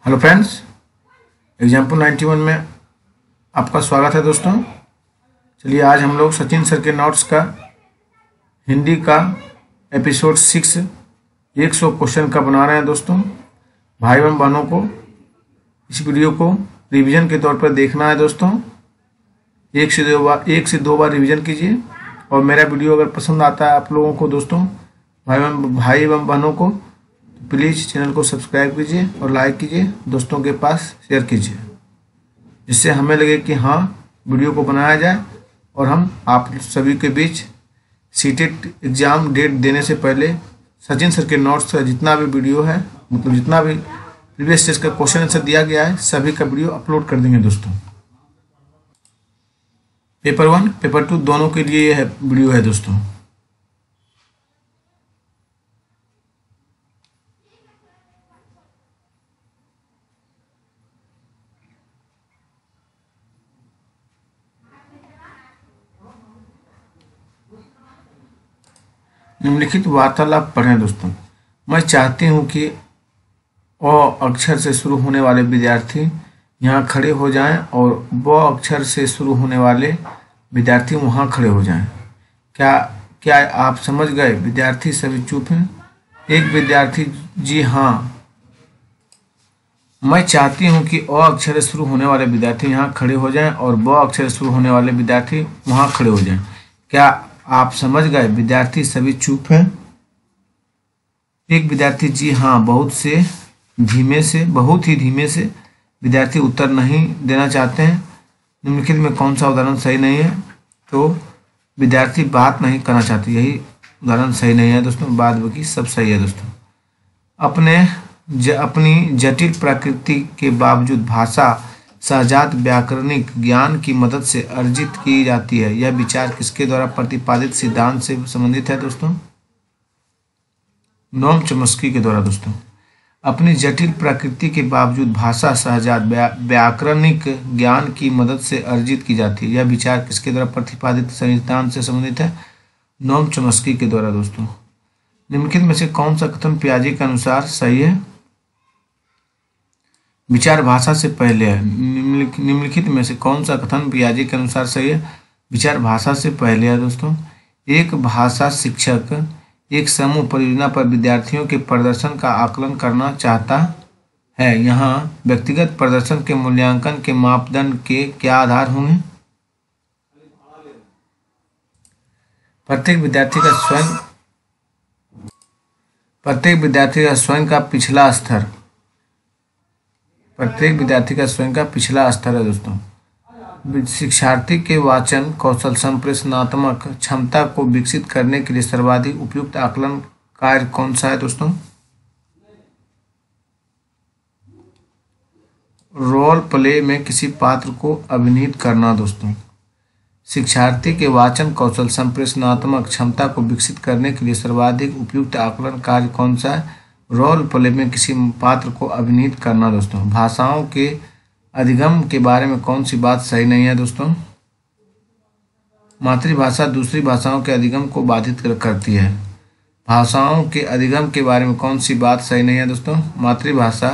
Hello friends, example 91 में आपका स्वागत है दोस्तों। चलिए आज हम लोग सचिन सर के नोट्स का हिंदी का एपिसोड 6 100 क्वेश्चन का बना रहे हैं दोस्तों। भाई एवं बहनों को इस वीडियो को रिवीजन के तौर पर देखना है दोस्तों। एक से दो बार रिवीजन कीजिए और मेरा वीडियो अगर पसंद आता है आप लोगों को दोस्तों, भाई एवं बहनों को, प्लीज़ चैनल को सब्सक्राइब कीजिए और लाइक कीजिए, दोस्तों के पास शेयर कीजिए, जिससे हमें लगे कि हाँ वीडियो को बनाया जाए और हम आप सभी के बीच सीटेट एग्ज़ाम डेट देने से पहले सचिन सर के नोट्स का जितना भी वीडियो है, मतलब जितना भी प्रीवियस टेस्ट का क्वेश्चन आंसर दिया गया है, सभी का वीडियो अपलोड कर देंगे दोस्तों। पेपर 1 पेपर 2 दोनों के लिए यह वीडियो है दोस्तों। निम्नलिखित वार्तालाप पढ़ें दोस्तों। मैं चाहती हूं कि अ अक्षर से शुरू होने वाले विद्यार्थी यहाँ खड़े हो जाएं और ब अक्षर से शुरू होने वाले विद्यार्थी वहाँ खड़े हो जाएं। क्या आप समझ गए? विद्यार्थी सभी चुप हैं। एक विद्यार्थी जी हाँ। मैं चाहती हूँ कि अ अक्षर से शुरू होने वाले विद्यार्थी यहाँ खड़े हो जाएं और ब अक्षर से शुरू होने वाले विद्यार्थी वहाँ खड़े हो जाएं। क्या आप समझ गए? विद्यार्थी सभी चुप हैं। एक विद्यार्थी जी हाँ। बहुत ही धीमे से विद्यार्थी उत्तर नहीं देना चाहते हैं। निम्नलिखित में कौन सा उदाहरण सही नहीं है? तो विद्यार्थी बात नहीं करना चाहते, यही उदाहरण सही नहीं है दोस्तों। बाद बाकी सब सही है दोस्तों। अपनी जटिल प्रकृति के बावजूद भाषा सहजात व्याकरणिक ज्ञान की मदद से अर्जित की जाती है। यह विचार किसके द्वारा प्रतिपादित सिद्धांत से संबंधित है दोस्तों? नोम चॉम्स्की के द्वारा दोस्तों। अपनी जटिल प्रकृति के बावजूद भाषा सहजात व्याकरणिक ज्ञान की मदद से अर्जित की जाती है। यह विचार किसके द्वारा प्रतिपादित सिद्धांत से संबंधित है? नोम चॉम्स्की के द्वारा दोस्तों। निम्नलिखित में से कौन सा कथन पियाजे के अनुसार सही है? विचार भाषा से पहले है। निम्नलिखित में से कौन सा कथन पियाजे के अनुसार सही है? विचार भाषा से पहले है दोस्तों। एक भाषा शिक्षक एक समूह परियोजना पर विद्यार्थियों के प्रदर्शन का आकलन करना चाहता है। यहाँ व्यक्तिगत प्रदर्शन के मूल्यांकन के मापदंड के क्या आधार होंगे? प्रत्येक विद्यार्थी का स्वयं का पिछला स्तर है दोस्तों। शिक्षार्थी के वाचन कौशल संप्रेषणात्मक क्षमता को विकसित करने के लिए सर्वाधिक उपयुक्त आकलन कार्य कौन सा है दोस्तों? रोल प्ले में किसी पात्र को अभिनीत करना दोस्तों। शिक्षार्थी के वाचन कौशल संप्रेषणात्मक क्षमता को विकसित करने के लिए सर्वाधिक उपयुक्त आकलन कार्य कौन सा है? रोल प्ले में किसी पात्र को अभिनीत करना दोस्तों। भाषाओं के अधिगम के बारे में कौन सी बात सही नहीं है दोस्तों? मातृभाषा दूसरी भाषाओं के अधिगम को बाधित करती है। भाषाओं के अधिगम के बारे में कौन सी बात सही नहीं है दोस्तों? मातृभाषा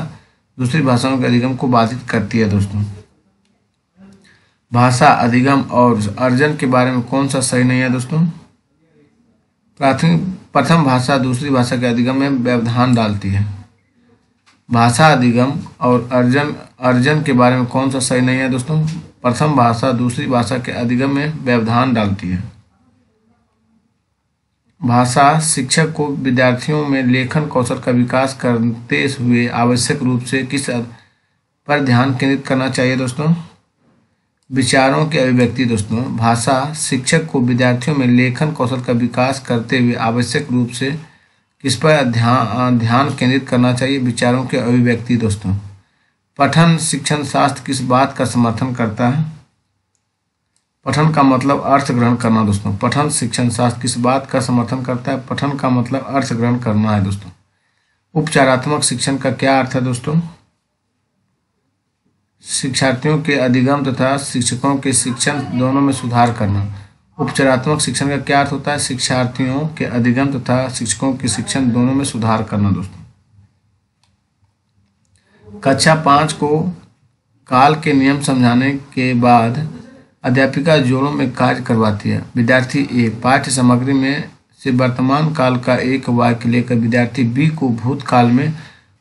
दूसरी भाषाओं के अधिगम को बाधित करती है दोस्तों। भाषा अधिगम और अर्जन के बारे में कौन सा सही नहीं है दोस्तों? प्रथम भाषा दूसरी भाषा के अधिगम में व्यवधान डालती है। भाषा अधिगम और अर्जन के बारे में कौन सा सही नहीं है दोस्तों? प्रथम भाषा दूसरी भाषा के अधिगम में व्यवधान डालती है। भाषा शिक्षक को विद्यार्थियों में लेखन कौशल का विकास करते हुए आवश्यक रूप से किस पर ध्यान केंद्रित करना चाहिए दोस्तों? विचारों की अभिव्यक्ति दोस्तों। भाषा शिक्षक को विद्यार्थियों में लेखन कौशल का विकास करते हुए आवश्यक रूप से किस पर ध्यान केंद्रित करना चाहिए? विचारों की अभिव्यक्ति दोस्तों। पठन शिक्षण शास्त्र किस बात का समर्थन करता है? पठन का मतलब अर्थ ग्रहण करना दोस्तों। पठन शिक्षण शास्त्र किस बात का समर्थन करता है? पठन का मतलब अर्थ ग्रहण करना है दोस्तों। उपचारात्मक शिक्षण का क्या अर्थ है दोस्तों? शिक्षार्थियों के अधिगम तथा शिक्षकों के शिक्षण दोनों में सुधार करना। उपचारात्मक शिक्षण का क्या अर्थ होता है? शिक्षार्थियों के अधिगम तथा शिक्षकों के शिक्षण दोनों में सुधार करना दोस्तों। कक्षा 5 को काल के नियम समझाने के बाद अध्यापिका जोड़ों में कार्य करवाती है। विद्यार्थी ए पाठ्य सामग्री में से वर्तमान काल का एक वाक्य लेकर विद्यार्थी बी को भूतकाल में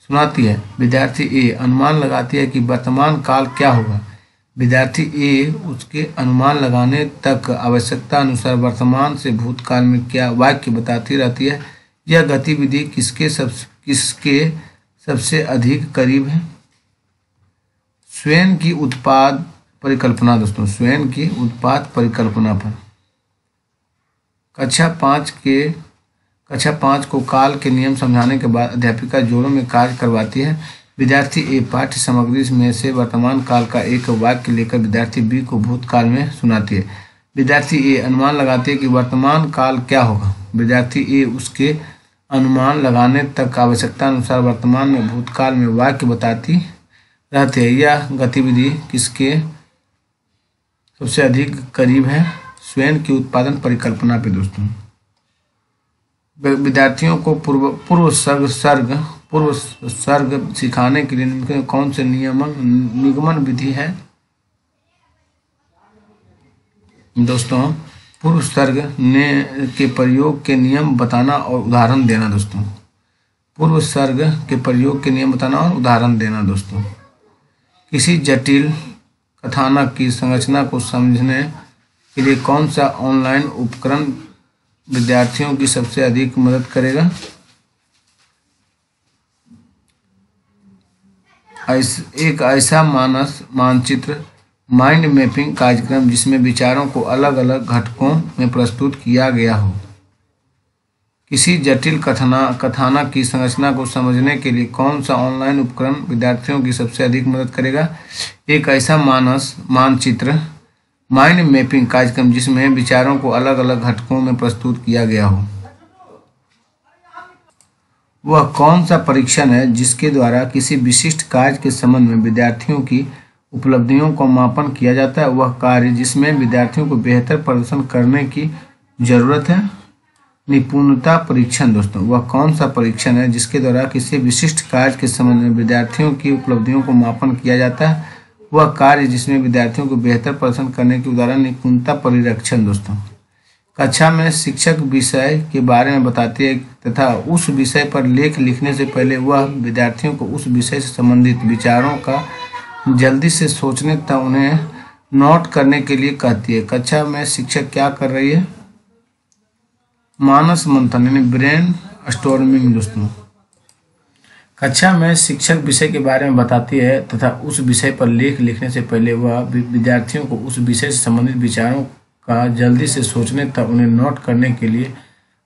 सुनाती है। विद्यार्थी ए अनुमान लगाती है कि वर्तमान काल क्या होगा। विद्यार्थी ए उसके अनुमान लगाने तक आवश्यकता अनुसार वर्तमान से भूतकाल में क्या वाक्य बताती रहती है। यह गतिविधि किसके सबसे अधिक करीब है? स्वयं की उत्पाद परिकल्पना दोस्तों, स्वयं की उत्पाद परिकल्पना पर। कक्षा 5 को काल के नियम समझाने के बाद अध्यापिका जोड़ों में कार्य करवाती है। विद्यार्थी ए पाठ्य सामग्री में से वर्तमान काल का एक वाक्य लेकर विद्यार्थी बी को भूतकाल में सुनाती है। विद्यार्थी ए अनुमान लगाती है कि वर्तमान काल क्या होगा। विद्यार्थी ए उसके अनुमान लगाने तक आवश्यकता अनुसार वर्तमान में भूतकाल में वाक्य बताती रहती है। यह गतिविधि किसके सबसे अधिक करीब है? स्वयं की उत्पादन परिकल्पना पे दोस्तों। विद्यार्थियों को पूर्व सर्ग सिखाने के लिए कौन से निगमन विधि है दोस्तों? पूर्व सर्ग के प्रयोग के नियम बताना और उदाहरण देना दोस्तों। पूर्व सर्ग के प्रयोग के नियम बताना और उदाहरण देना दोस्तों। किसी जटिल कथानक की संरचना को समझने के लिए कौन सा ऑनलाइन उपकरण विद्यार्थियों की सबसे अधिक मदद करेगा? एक ऐसा मानचित्र माइंड मैपिंग कार्यक्रम जिसमें विचारों को अलग अलग घटकों में प्रस्तुत किया गया हो। किसी जटिल कथानक की संरचना को समझने के लिए कौन सा ऑनलाइन उपकरण विद्यार्थियों की सबसे अधिक मदद करेगा? एक ऐसा मानचित्र माइंड मैपिंग कार्यक्रम जिसमें विचारों को अलग अलग घटकों में प्रस्तुत किया गया हो। वह कौन सा परीक्षण है जिसके द्वारा किसी विशिष्ट कार्य के संबंध में विद्यार्थियों की उपलब्धियों को मापन किया जाता है? वह कार्य जिसमें विद्यार्थियों को बेहतर प्रदर्शन करने की जरूरत है। निपुणता परीक्षण दोस्तों। वह कौन सा परीक्षण है जिसके द्वारा किसी विशिष्ट कार्य के संबंध में विद्यार्थियों की उपलब्धियों को मापन किया जाता है? वह कार्य जिसमें विद्यार्थियों को बेहतर प्रदर्शन करने की उदाहरण निपुणता परीक्षण दोस्तों। कक्षा में शिक्षक विषय के बारे में बताती है तथा उस विषय पर लेख लिखने से पहले वह विद्यार्थियों को उस विषय से संबंधित विचारों का जल्दी से सोचने तथा उन्हें नोट करने के लिए कहती है। कक्षा में शिक्षक क्या कर रही है? मानस मंथन यानी ब्रेन स्टॉर्मिंग दोस्तों। कक्षा में शिक्षक विषय के बारे में बताती है तथा उस विषय पर लेख लिखने से पहले वह विद्यार्थियों को उस विषय से संबंधित विचारों का जल्दी से सोचने तथा उन्हें नोट करने के लिए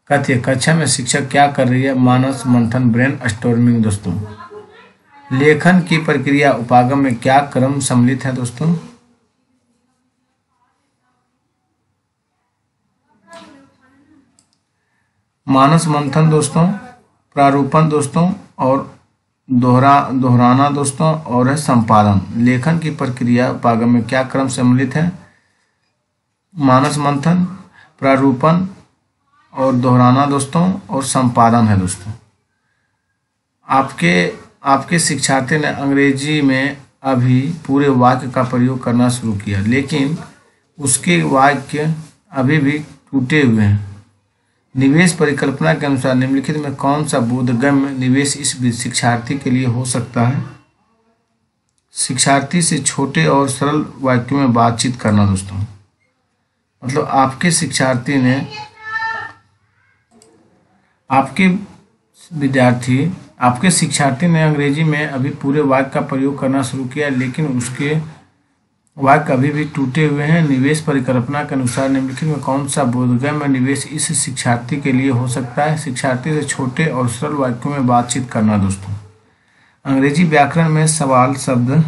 कहती है। कक्षा में शिक्षक क्या कर रही है? मानस मंथन ब्रेन स्टॉर्मिंग दोस्तों। लेखन की प्रक्रिया उपागम में क्या क्रम सम्मिलित है दोस्तों? मानस मंथन दोस्तों, प्रारूपण दोस्तों और दोहराना दोस्तों और है संपादन। लेखन की प्रक्रिया उपागम में क्या क्रम सम्मिलित है? मानस मंथन, प्रारूपण और दोहराना दोस्तों और संपादन है दोस्तों। आपके शिक्षार्थी ने अंग्रेजी में अभी पूरे वाक्य का प्रयोग करना शुरू किया, लेकिन उसके वाक्य अभी भी टूटे हुए हैं। निवेश परिकल्पना के अनुसार निम्नलिखित में कौन सा बोधगम्य निवेश इस शिक्षार्थी के लिए हो सकता है? शिक्षार्थी से छोटे और सरल वाक्यों में बातचीत करना दोस्तों। मतलब आपके शिक्षार्थी ने अंग्रेजी में अभी पूरे वाक्य का प्रयोग करना शुरू किया, लेकिन उसके वाक्य अभी भी टूटे हुए हैं। निवेश परिकल्पना के अनुसार निम्नलिखित में कौन सा बोधगम्य निवेश इस शिक्षार्थी के लिए हो सकता है? शिक्षार्थी से छोटे और सरल वाक्यों में बातचीत करना दोस्तों। अंग्रेजी व्याकरण में सवाल शब्द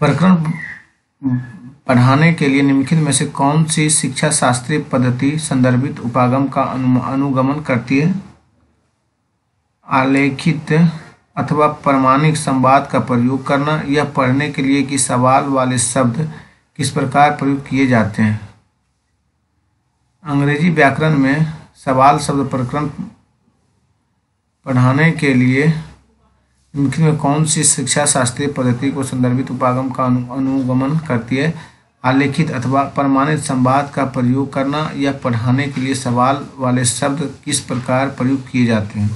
प्रकरण पढ़ाने के लिए निम्नलिखित में से कौन सी शिक्षा शास्त्रीय पद्धति संदर्भित उपागम का अनुगमन करती है? आलेखित अथवा प्रमाणिक संवाद का प्रयोग करना। यह पढ़ने के लिए कि सवाल वाले शब्द किस प्रकार प्रयोग किए जाते हैं। अंग्रेजी व्याकरण में सवाल शब्द प्रकरण पढ़ाने के लिए निम्नलिखित में कौन सी शिक्षा शास्त्रीय पद्धति को संदर्भित उपागम का अनुगमन करती है? आलेखित अथवा प्रमाणित संवाद का प्रयोग करना या पढ़ाने के लिए सवाल वाले शब्द किस प्रकार प्रयुक्त किए जाते हैं?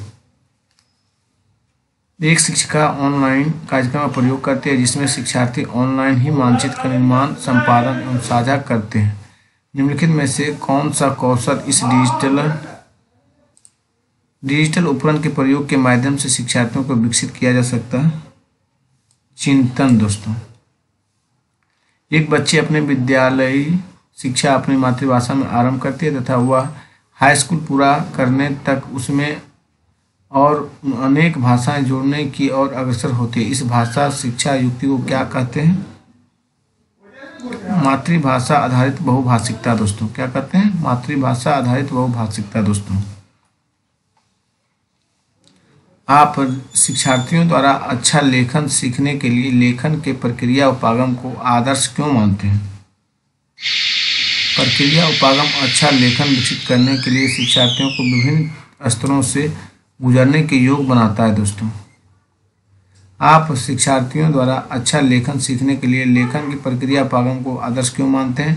एक शिक्षिका ऑनलाइन कार्यक्रम का प्रयोग करती है जिसमें शिक्षार्थी ऑनलाइन ही मानचित्र का निर्माण, संपादन एवं साझा करते हैं। निम्नलिखित में से कौन सा कौशल इस डिजिटल उपकरण के प्रयोग के माध्यम से शिक्षार्थियों को विकसित किया जा सकता है? चिंतन दोस्तों, एक बच्ची अपने विद्यालयी शिक्षा अपनी मातृभाषा में आरंभ करती है तथा वह हाई स्कूल पूरा करने तक उसमें और अनेक भाषाएं जोड़ने की ओर अग्रसर होती है। इस भाषा शिक्षा युक्ति को क्या कहते हैं? मातृभाषा आधारित बहुभाषिकता दोस्तों। क्या कहते हैं? मातृभाषा आधारित बहुभाषिकता दोस्तों। आप शिक्षार्थियों द्वारा अच्छा लेखन सीखने के लिए लेखन के प्रक्रिया उपागम को आदर्श क्यों मानते हैं? प्रक्रिया उपागम अच्छा लेखन विकसित करने के लिए शिक्षार्थियों को विभिन्न स्तरों से गुजरने के योग बनाता है दोस्तों। आप शिक्षार्थियों द्वारा अच्छा लेखन सीखने के लिए लेखन की प्रक्रिया उपागम को आदर्श क्यों मानते हैं?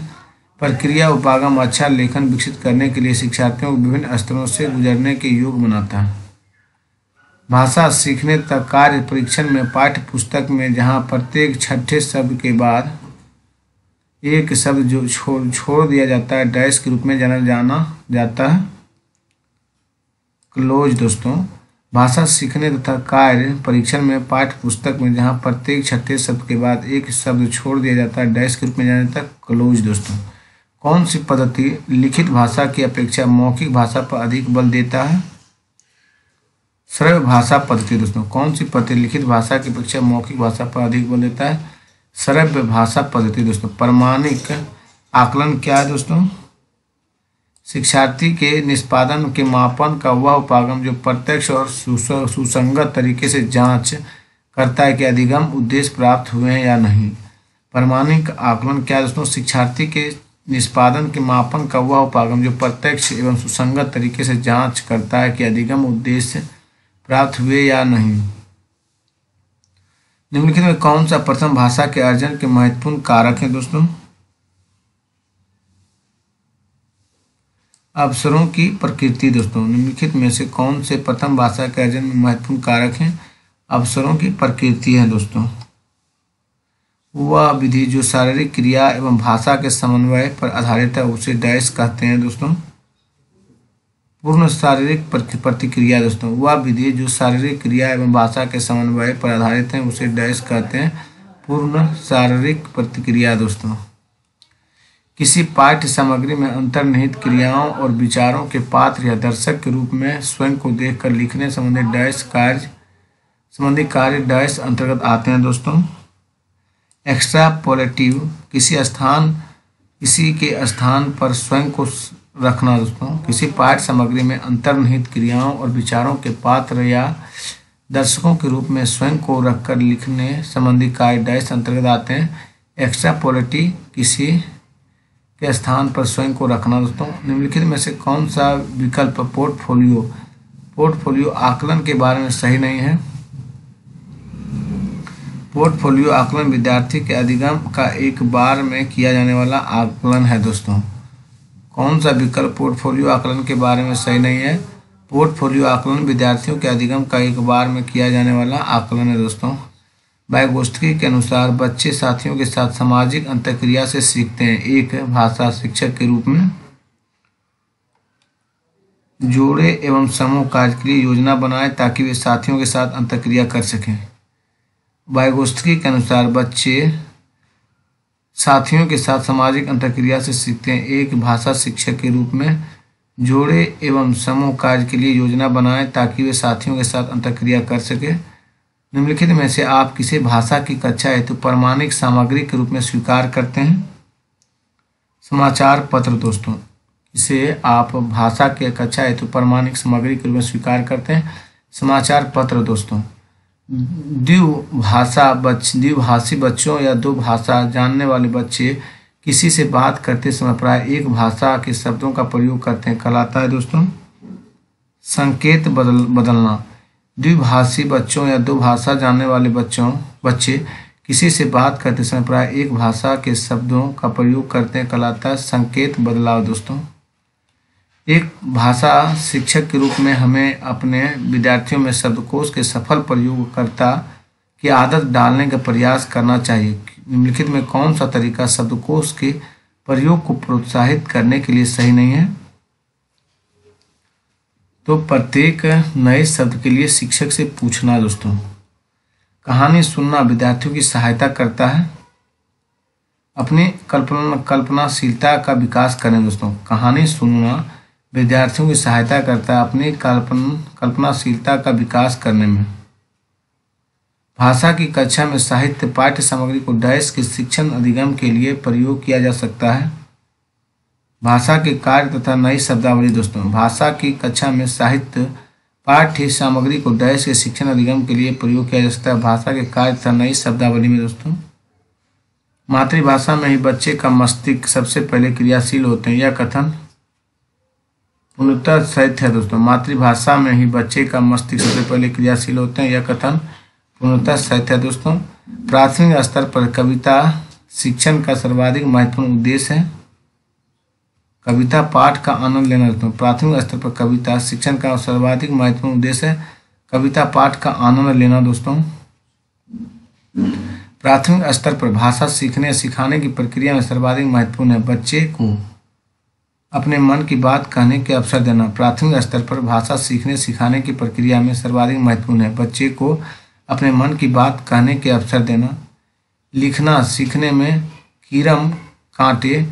प्रक्रिया उपागम अच्छा लेखन विकसित करने के लिए शिक्षार्थियों को विभिन्न स्तरों से गुजरने के योग बनाता है। भाषा सीखने तक कार्य परीक्षण में पाठ्य पुस्तक में जहां प्रत्येक छठे शब्द के बाद एक शब्द जो छोड़ दिया जाता है डैश के रूप में जाना जाता है क्लोज दोस्तों। भाषा सीखने तथा कार्य परीक्षण में पाठ्य पुस्तक में जहां प्रत्येक छठे शब्द के बाद एक शब्द छोड़ दिया जाता है डैश के रूप में जाना जाता है क्लोज दोस्तों। कौन सी पद्धति लिखित भाषा की अपेक्षा मौखिक भाषा पर अधिक बल देता है? श्रव्य भाषा पद्धति दोस्तों। कौन सी पद्धति लिखित भाषा की अपेक्षा मौखिक भाषा पर अधिक बल देता है? श्रव्य भाषा पद्धति दोस्तों। प्रमाणिक आकलन क्या है दोस्तों? शिक्षार्थी के निष्पादन के मापन का वह उपागम जो प्रत्यक्ष और सुसंगत तरीके से जांच करता है कि अधिगम उद्देश्य प्राप्त हुए हैं या नहीं। प्रमाणिक आकलन क्या है दोस्तों? शिक्षार्थी के निष्पादन के मापन का वह उपागम जो प्रत्यक्ष एवं सुसंगत तरीके से जांच करता है कि अधिगम उद्देश्य प्राप्त हुए या नहीं। निम्नलिखित में कौन सा प्रथम भाषा के अर्जन के महत्वपूर्ण कारक है दोस्तों? अवसरों की प्रकृति दोस्तों। निम्नलिखित में से कौन से प्रथम भाषा के अर्जन में महत्वपूर्ण कारक हैं? अवसरों की प्रकृति है दोस्तों। वह विधि जो शारीरिक क्रिया एवं भाषा के समन्वय पर आधारित है उसे डैश कहते हैं दोस्तों? पूर्ण शारीरिक प्रतिक्रिया दोस्तों। वह विधि जो शारीरिक क्रिया एवं भाषा के समन्वय पर आधारित है उसे डैश कहते हैं? पूर्ण शारीरिक प्रतिक्रिया दोस्तों। किसी पाठ्य सामग्री में अंतर्निहित क्रियाओं और विचारों के पात्र या दर्शक के रूप में स्वयं को देखकर लिखने संबंधी कार्य डैश अंतर्गत आते हैं दोस्तों। एक्स्ट्रापोलेटिव किसी के स्थान पर स्वयं को रखना दोस्तों। किसी पाठ्य सामग्री में अंतर्निहित क्रियाओं और विचारों के पात्र या दर्शकों के रूप में स्वयं को रखकर लिखने संबंधी कार्य डैश अंतर्गत आते हैं। एक्स्ट्रापोलेटिव किसी के स्थान पर स्वयं को रखना दोस्तों। निम्नलिखित में से कौन सा विकल्प पोर्टफोलियो आकलन के बारे में सही नहीं है? पोर्टफोलियो आकलन विद्यार्थी के अधिगम का एक बार में किया जाने वाला आकलन है दोस्तों। कौन सा विकल्प पोर्टफोलियो आकलन के बारे में सही नहीं है? पोर्टफोलियो आकलन विद्यार्थियों के अधिगम का एक बार में किया जाने वाला आकलन है दोस्तों। वाइगोत्स्की के अनुसार बच्चे साथियों के साथ सामाजिक अंतःक्रिया से सीखते हैं। एक भाषा शिक्षक के रूप में जोड़े एवं समूह कार्य के लिए योजना बनाएं ताकि वे साथियों के साथ अंतःक्रिया कर सकें। वाइगोत्स्की के अनुसार बच्चे साथियों के साथ सामाजिक अंतःक्रिया से सीखते हैं। एक भाषा शिक्षक के रूप में जोड़े एवं समूह कार्य के लिए योजना बनाएं ताकि वे साथियों के साथ अंतःक्रिया कर सके। निम्नलिखित में से आप किसे भाषा की कक्षा हेतु प्रमाणिक सामग्री के रूप में स्वीकार करते हैं? समाचार पत्र दोस्तों। इसे आप भाषा के कक्षा हेतु प्रमाणिक सामग्री के रूप में स्वीकार करते हैं? समाचार पत्र दोस्तों। द्विभाषी बच्चों या दो भाषा जानने वाले बच्चे किसी से बात करते समय प्राय एक भाषा के शब्दों का प्रयोग करते हैं, कहलाता है दोस्तों संकेत बदलना। द्विभाषी बच्चों या दो भाषा जानने वाले बच्चे किसी से बात करते समय प्राय एक भाषा के शब्दों का प्रयोग करते हैं, कहलाता है संकेत बदलाव। दोस्तों, एक भाषा शिक्षक के रूप में हमें अपने विद्यार्थियों में शब्दकोश के सफल प्रयोगकर्ता की आदत डालने का प्रयास करना चाहिए। निम्नलिखित में कौन सा तरीका शब्दकोश के प्रयोग को प्रोत्साहित करने के लिए सही नहीं है? तो प्रत्येक नए शब्द के लिए शिक्षक से पूछना। दोस्तों, कहानी सुनना विद्यार्थियों की सहायता करता है, अपनी कल्पनाशीलता का विकास करें। दोस्तों, कहानी सुनना विद्यार्थियों की सहायता करता है अपनी कल्पनाशीलता का विकास करने में। भाषा की कक्षा में साहित्य पाठ्य सामग्री को डैश के शिक्षण अधिगम के लिए प्रयोग किया जा सकता है। भाषा के कार्य तथा नई शब्दावली। दोस्तों, भाषा की कक्षा में साहित्य पाठ्य सामग्री को डैश के शिक्षण अधिगम के लिए प्रयोग किया जा सकता है। भाषा के कार्य तथा नई शब्दावली में दोस्तों, मातृभाषा में ही बच्चे का मस्तिष्क सबसे पहले क्रियाशील होते हैं, यह कथन पूर्णतः सत्य है। दोस्तों, मातृभाषा में ही बच्चे का मस्तिष्क सबसे पहले क्रियाशील होते हैं, यह कथन पूर्णतः सत्य है। दोस्तों, प्राथमिक स्तर पर कविता शिक्षण का सर्वाधिक महत्वपूर्ण उद्देश्य है। कविता पाठ का आनंद लेना। दोस्तों, प्राथमिक स्तर पर कविता शिक्षण का सर्वाधिक महत्वपूर्ण उद्देश्य है कविता पाठ का आनंद लेना। दोस्तों, प्राथमिक स्तर पर भाषा सीखने सिखाने की प्रक्रिया में सर्वाधिक महत्वपूर्ण है बच्चे को अपने मन की बात कहने के अवसर देना। प्राथमिक स्तर पर भाषा सीखने सिखाने की प्रक्रिया में सर्वाधिक महत्वपूर्ण है बच्चे को अपने मन की बात कहने के अवसर देना। लिखना सीखने में कीरम कांटे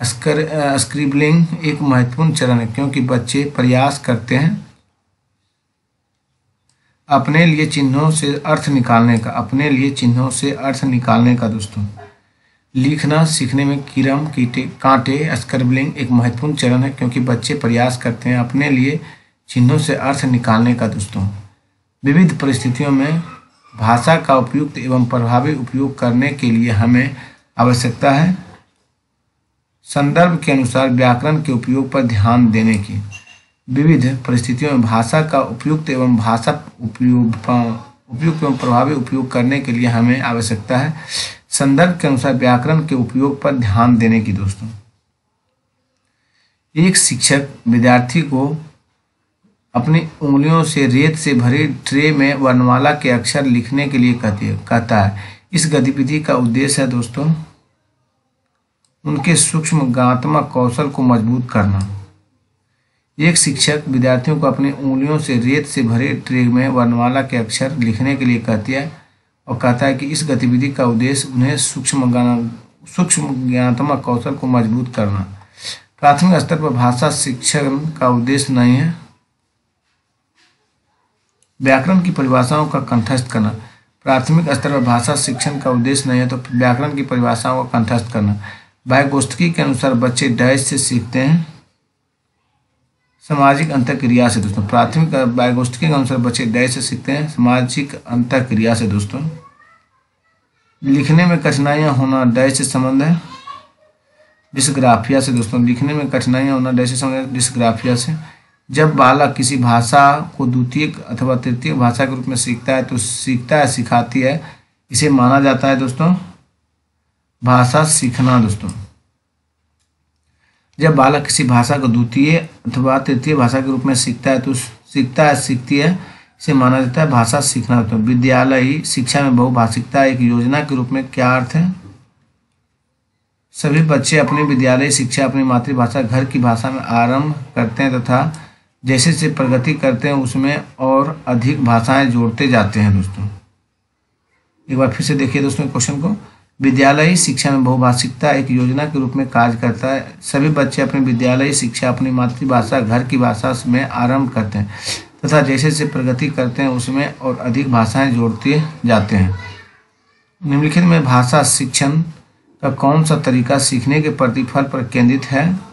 स्क्रिबलिंग एक महत्वपूर्ण चरण है, क्योंकि बच्चे प्रयास करते हैं अपने लिए चिन्हों से अर्थ निकालने का। दोस्तों, लिखना सीखने में कीरम कांटे स्क्रिबलिंग एक महत्वपूर्ण चरण है, क्योंकि बच्चे प्रयास करते हैं अपने लिए चिन्हों से अर्थ निकालने का। दोस्तों, विविध परिस्थितियों में भाषा का उपयुक्त एवं प्रभावी उपयोग करने के लिए हमें आवश्यकता है संदर्भ के अनुसार व्याकरण के उपयोग पर ध्यान देने की। विविध परिस्थितियों में भाषा का उपयुक्त एवं प्रभावी उपयोग करने के लिए हमें आवश्यकता है संदर्भ के अनुसार व्याकरण के उपयोग पर ध्यान देने की। दोस्तों, एक शिक्षक विद्यार्थी को अपनी उंगलियों से रेत से भरी ट्रे में वर्णमाला के अक्षर लिखने के लिए कहता है। इस गतिविधि का उद्देश्य है दोस्तों उनके सूक्ष्म ज्ञानात्मक कौशल को मजबूत करना। एक शिक्षक विद्यार्थियों को अपनी उंगलियों से रेत से भरे ट्रे में वर्णमाला के अक्षर लिखने के लिए कहती है और कहता है कि इस गतिविधि का उद्देश्य उन्हें सूक्ष्म ज्ञानात्मक कौशल को मजबूत करना। प्राथमिक स्तर पर भाषा शिक्षण का उद्देश्य नहीं है व्याकरण की परिभाषाओं का कंठस्थ करना। प्राथमिक स्तर पर भाषा शिक्षण का उद्देश्य नहीं है तो व्याकरण की परिभाषाओं का कंठस्थ करना। वाइगोत्स्की के अनुसार बच्चे डैश से सीखते हैं सामाजिक अंतःक्रिया से। दोस्तों, प्राथमिक वाइगोत्स्की के अनुसार बच्चे डैश से सीखते हैं सामाजिक अंतःक्रिया से। दोस्तों, लिखने में कठिनाइयां होना डैश से संबंध है डिस्ग्राफिया से। दोस्तों, लिखने में कठिनाइयां होना डैश से संबंध है डिस्ग्राफिया से। जब बालक किसी भाषा को द्वितीय अथवा तृतीय भाषा के रूप में सीखता है तो सीखता है सिखाती है इसे माना जाता है दोस्तों भाषा सीखना। दोस्तों, जब बालक किसी भाषा को द्वितीय अथवा तृतीय भाषा के रूप में सीखता है तो सीखता है सीखती है इसे माना जाता है भाषा सीखना। दोस्तों, विद्यालयी शिक्षा में बहुभाषिकता एक योजना के रूप में क्या अर्थ है? सभी बच्चे अपनी विद्यालयी शिक्षा अपनी मातृभाषा घर की भाषा में आरंभ करते हैं तथा जैसे जैसे प्रगति करते हैं उसमें और अधिक भाषाएं जोड़ते जाते हैं। दोस्तों, एक बार फिर से देखिए दोस्तों क्वेश्चन को। विद्यालयी शिक्षा में बहुभाषिकता एक योजना के रूप में कार्य करता है। सभी बच्चे अपनी विद्यालयी शिक्षा अपनी मातृभाषा घर की भाषा में आरंभ करते हैं तथा जैसे जैसे प्रगति करते हैं उसमें और अधिक भाषाएं जोड़ते जाते हैं। निम्नलिखित में भाषा शिक्षण का कौन सा तरीका सीखने के प्रतिफल पर केंद्रित है?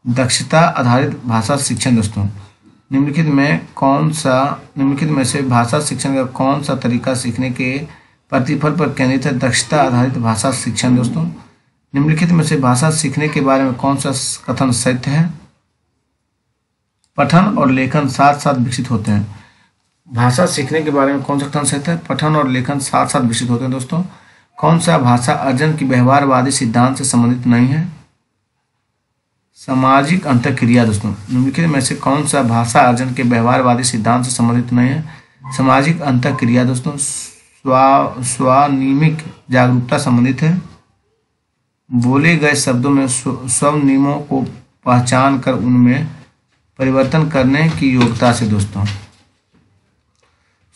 दक्षता आधारित भाषा शिक्षण। दोस्तों, निम्नलिखित में से भाषा शिक्षण का कौन सा तरीका सीखने के प्रतिफल पर केंद्रित है? दक्षता आधारित भाषा शिक्षण। दोस्तों, निम्नलिखित में से भाषा सीखने के बारे में कौन सा कथन सत्य है? पठन और लेखन साथ साथ विकसित होते हैं। भाषा सीखने के बारे में कौन सा कथन सही है? पठन और लेखन साथ साथ विकसित होते हैं दोस्तों। कौन सा भाषा अर्जन की व्यवहारवादी सिद्धांत से संबंधित नहीं है? सामाजिक अंतःक्रिया दोस्तों। निम्नलिखित में से कौन सा भाषा अर्जन के व्यवहारवादी सिद्धांत से संबंधित नहीं है? सामाजिक अंतःक्रिया दोस्तों। स्वनिमिक जागरूकता संबंधित है। बोले गए शब्दों में स्व नियमों को पहचान कर उनमें परिवर्तन करने की योग्यता से दोस्तों।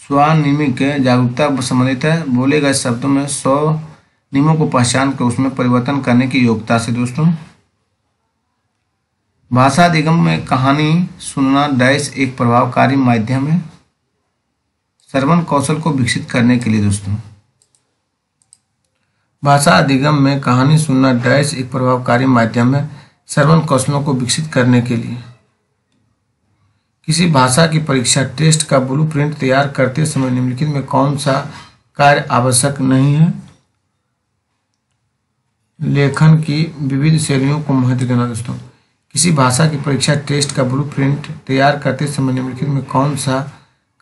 स्वनिमिक जागरूकता संबंधित है। बोले गए शब्दों में स्व नियमों को पहचान कर उसमें परिवर्तन करने की योग्यता से दोस्तों। भाषा अधिगम में कहानी सुनना डैश एक प्रभावकारी माध्यम है श्रवण कौशल को विकसित करने के लिए दोस्तों। भाषा अधिगम में कहानी सुनना डैश एक प्रभावकारी माध्यम है श्रवण कौशलों को विकसित करने के लिए। किसी भाषा की परीक्षा टेस्ट का ब्लूप्रिंट तैयार करते समय निम्नलिखित में कौन सा कार्य आवश्यक नहीं है? लेखन की विविध शैलियों को महत्व देना दोस्तों। किसी भाषा की परीक्षा टेस्ट का ब्लूप्रिंट तैयार करते समय निम्नलिखित में कौन सा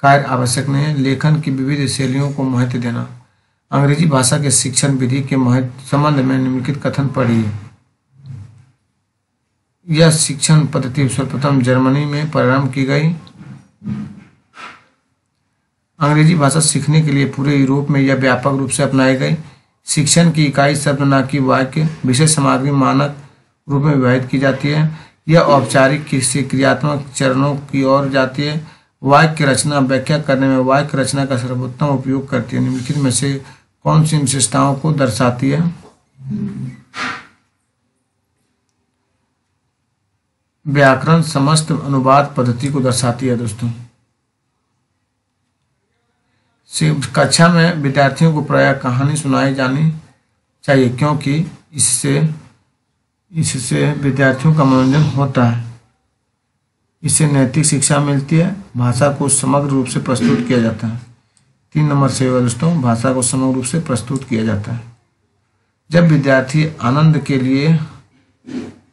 कार्य आवश्यक नहीं है? लेखन की विविध शैलियों को महत्व देना। अंग्रेजी भाषा के शिक्षण विधि के संबंध में निम्नलिखित कथन पढ़िए। यह शिक्षण पद्धति सर्वप्रथम जर्मनी में प्रारंभ की गई। अंग्रेजी भाषा सीखने के लिए पूरे यूरोप में यह व्यापक रूप से अपनाई गई। शिक्षण की इकाई शब्द न कि वाक्य विषय सामग्री मानक रूप में विभाजित की जाती है। यह औपचारिक से क्रियात्मक चरणों की ओर जाती है। वाक्य रचना व्याख्या करने में वाक्य रचना का सर्वोत्तम उपयोग करती है। निम्नलिखित में से कौन सी विशेषताओं को दर्शाती है? व्याकरण समस्त अनुवाद पद्धति को दर्शाती है दोस्तों। कक्षा में विद्यार्थियों को प्रायः कहानी सुनाई जानी चाहिए क्योंकि इससे विद्यार्थियों का मनोरंजन होता है। इससे नैतिक शिक्षा मिलती है। भाषा को समग्र रूप से प्रस्तुत किया जाता है। 3 नंबर से दोस्तों, भाषा को समग्र रूप से प्रस्तुत किया जाता है। जब विद्यार्थी आनंद के लिए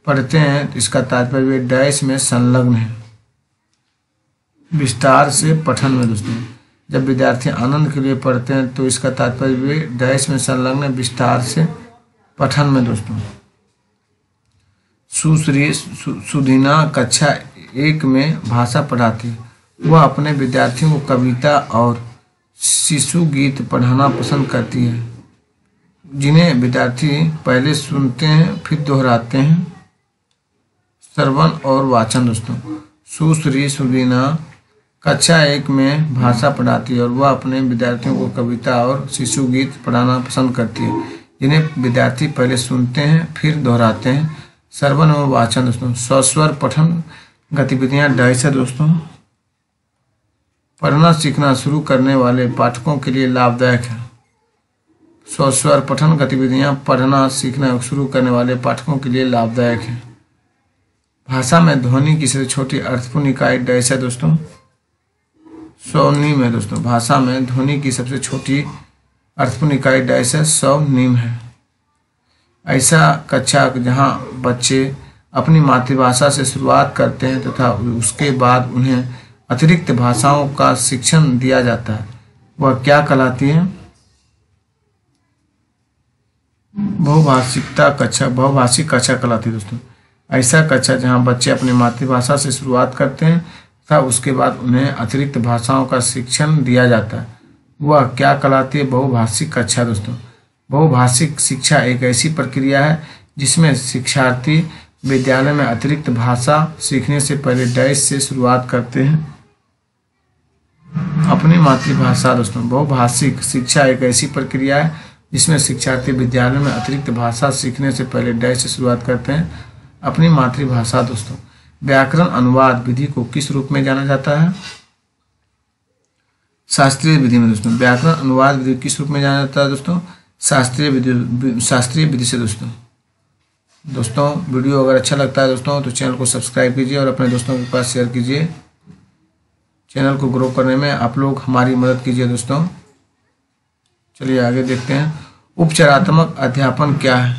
पढ़ते हैं तो इसका तात्पर्य वे डैश में संलग्न है विस्तार से पठन में दोस्तों। जब विद्यार्थी आनंद के लिए पढ़ते हैं तो इसका तात्पर्य वे डैश में संलग्न है विस्तार से पठन में दोस्तों। सुश्री सुधीना कक्षा 1 में भाषा पढ़ाती। वह अपने विद्यार्थियों को कविता और शिशु गीत पढ़ाना पसंद करती है जिन्हें विद्यार्थी पहले सुनते हैं फिर दोहराते हैं। श्रवण और वाचन दोस्तों। सुश्री सुधीना कक्षा 1 में भाषा पढ़ाती है और वह अपने विद्यार्थियों को कविता और शिशु गीत पढ़ाना पसंद करती है जिन्हें विद्यार्थी पहले सुनते हैं फिर दोहराते हैं। श्रवण और वाचन दोस्तों। सस्वर पठन गतिविधियां डैश है दोस्तों। पढ़ना सीखना शुरू करने वाले पाठकों के लिए लाभदायक है। सस्वर पठन गतिविधियां पढ़ना सीखना शुरू करने वाले पाठकों के लिए लाभदायक है। भाषा में ध्वनि की सबसे छोटी अर्थपूर्ण इकाई डैश है दोस्तों। स्वनिम है दोस्तों। भाषा में ध्वनि की सबसे छोटी अर्थपूर्ण इकाई डैश है स्वनिम है। ऐसा कक्षा जहां बच्चे अपनी मातृभाषा से शुरुआत करते हैं तथा उसके बाद उन्हें अतिरिक्त भाषाओं का शिक्षण दिया जाता है वह क्या कहलाती है? बहुभाषिकता कक्षा बहुभाषिक कक्षा कहलाती है दोस्तों। ऐसा कक्षा जहां बच्चे अपनी मातृभाषा से शुरुआत करते हैं तथा उसके बाद उन्हें अतिरिक्त भाषाओं का शिक्षण दिया जाता है वह क्या कहलाती है? बहुभाषिक कक्षा दोस्तों। बहुभाषिक शिक्षा एक ऐसी प्रक्रिया है जिसमें शिक्षार्थी विद्यालय में अतिरिक्त भाषा सीखने से पहले डैश से शुरुआत करते हैं अपनी मातृभाषा दोस्तों। बहुभाषिक शिक्षा एक ऐसी प्रक्रिया है जिसमें शिक्षार्थी विद्यालय में अतिरिक्त भाषा सीखने से पहले डैश से शुरुआत करते हैं अपनी मातृभाषा दोस्तों। व्याकरण अनुवाद विधि को किस रूप में जाना जाता है? शास्त्रीय विधि में दोस्तों। व्याकरण अनुवाद विधि किस रूप में जाना जाता है दोस्तों? शास्त्रीय विधि से दोस्तों। वीडियो अगर अच्छा लगता है दोस्तों तो चैनल को सब्सक्राइब कीजिए और अपने दोस्तों के पास शेयर कीजिए। चैनल को ग्रो करने में आप लोग हमारी मदद कीजिए दोस्तों। चलिए आगे देखते हैं। उपचारात्मक अध्यापन क्या है?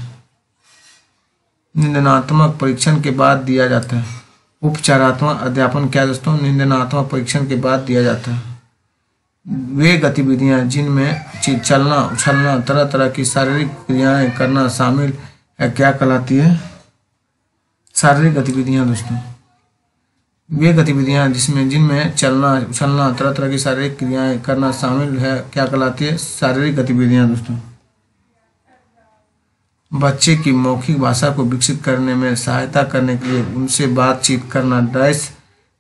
निंदनात्मक परीक्षण के बाद दिया जाता है। उपचारात्मक अध्यापन क्या है दोस्तों? निंदनात्मक परीक्षण के बाद दिया जाता है। वे गतिविधियां जिनमें चलना, उछलना, तरह तरह की शारीरिक क्रियाएं करना शामिल है क्या कहलाती है? शारीरिक गतिविधियां दोस्तों। वे गतिविधियां जिनमें चलना, उछलना, तरह तरह की शारीरिक क्रियाएं करना शामिल है क्या कहलाती है? शारीरिक गतिविधियां दोस्तों। बच्चे की मौखिक भाषा को विकसित करने में सहायता करने के लिए उनसे बातचीत करना डैश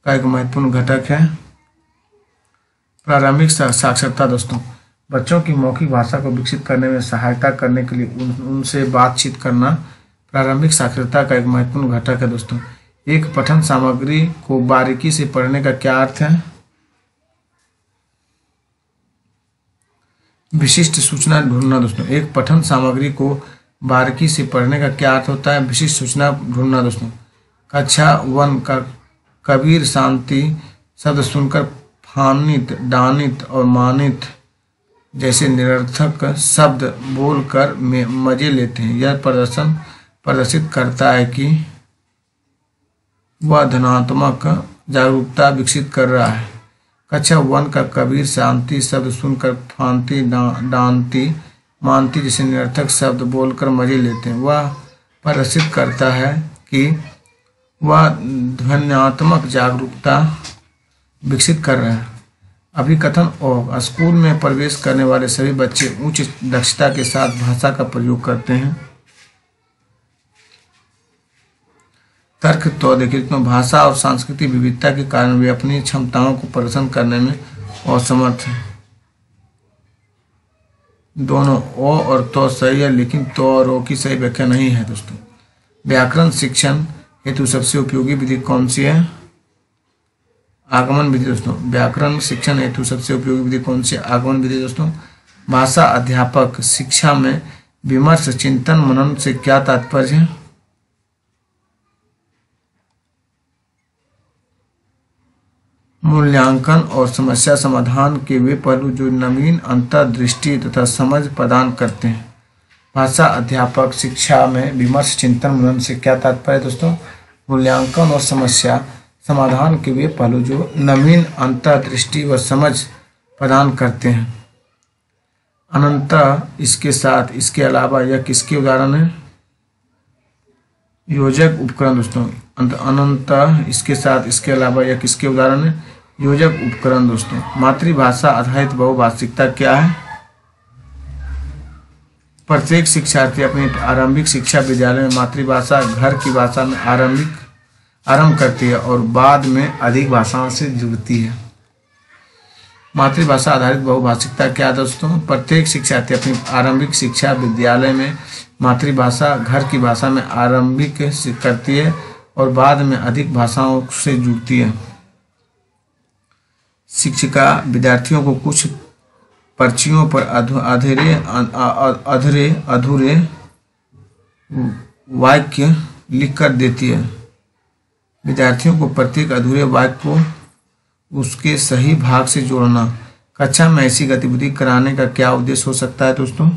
का एक महत्वपूर्ण घटक है। प्रारंभिक साक्षरता दोस्तों। बच्चों की मौखिक भाषा को विकसित करने में सहायता करने के लिए उनसे बातचीत करना प्रारंभिक साक्षरता का एक महत्वपूर्ण घटक है दोस्तों। एक पठन सामग्री को बारीकी से पढ़ने का क्या अर्थ है? विशिष्ट सूचना ढूंढना दोस्तों। एक पठन सामग्री को बारीकी से पढ़ने का क्या अर्थ होता है? विशिष्ट सूचना ढूंढना दोस्तों। कक्षा 1 का कबीर शांति शब्द सुनकर फानित, डानित और मानित जैसे निरर्थक शब्द बोलकर मजे लेते हैं। यह प्रदर्शित करता है कि वह धनात्मक जागरूकता विकसित कर रहा है। कक्षा 1 का कबीर शांति शब्द सुनकर फांति, डांति, मानती जैसे निरर्थक शब्द बोलकर मजे लेते हैं। वह प्रदर्शित करता है कि वह ध्वन्यात्मक जागरूकता विकसित कर रहे हैं। अभिकथन और स्कूल में प्रवेश करने वाले सभी बच्चे उच्च दक्षता के साथ भाषा का प्रयोग करते हैं। तर्क तो देखिए तो भाषा और सांस्कृतिक विविधता के कारण वे अपनी क्षमताओं को प्रदर्शन करने में असमर्थ हैं। दोनों ओ और तो सही है, लेकिन तो और ओ की सही व्याख्या नहीं है दोस्तों। व्याकरण शिक्षण हेतु सबसे उपयोगी विधि कौन सी है? आगमन विधि दोस्तों। व्याकरण शिक्षण हेतु सबसे उपयोगी विधि कौन सी? आगमन विधि दोस्तों। भाषा अध्यापक शिक्षा में विमर्श, चिंतन, मनन से क्या तात्पर्य है? मूल्यांकन और समस्या समाधान के वे पहलू जो नवीन अंतर्दृष्टि तथा समझ प्रदान करते हैं। भाषा अध्यापक शिक्षा में विमर्श, चिंतन, मनन से क्या तात्पर्य दोस्तों? मूल्यांकन और समस्या समाधान के वे पहलू जो नवीन अंतर्दृष्टि व समझ प्रदान करते हैं। अनंतः, इसके साथ, इसके अलावा, यह किसके उदाहरण है? योजक उपकरण दोस्तों। अनंतः, इसके साथ, इसके अलावा, यह किसके उदाहरण है? योजक उपकरण दोस्तों। मातृभाषा आधारित बहुभाषिकता क्या है? प्रत्येक शिक्षार्थी अपनी आरंभिक शिक्षा विद्यालय में मातृभाषा घर की भाषा में आरंभ करती है और बाद में अधिक भाषाओं से जुड़ती है। मातृभाषा आधारित बहुभाषिकता क्या दोस्तों? प्रत्येक शिक्षार्थी अपनी आरंभिक शिक्षा विद्यालय में मातृभाषा घर की भाषा में आरंभिक करती है और बाद में अधिक भाषाओं से जुड़ती है। शिक्षिका विद्यार्थियों को कुछ पर्चियों पर अधूरे वाक्य लिखकर देती है। विद्यार्थियों को प्रत्येक अधूरे वाक्य को उसके सही भाग से जोड़ना। कक्षा में ऐसी गतिविधि कराने का क्या उद्देश्य हो सकता है दोस्तों?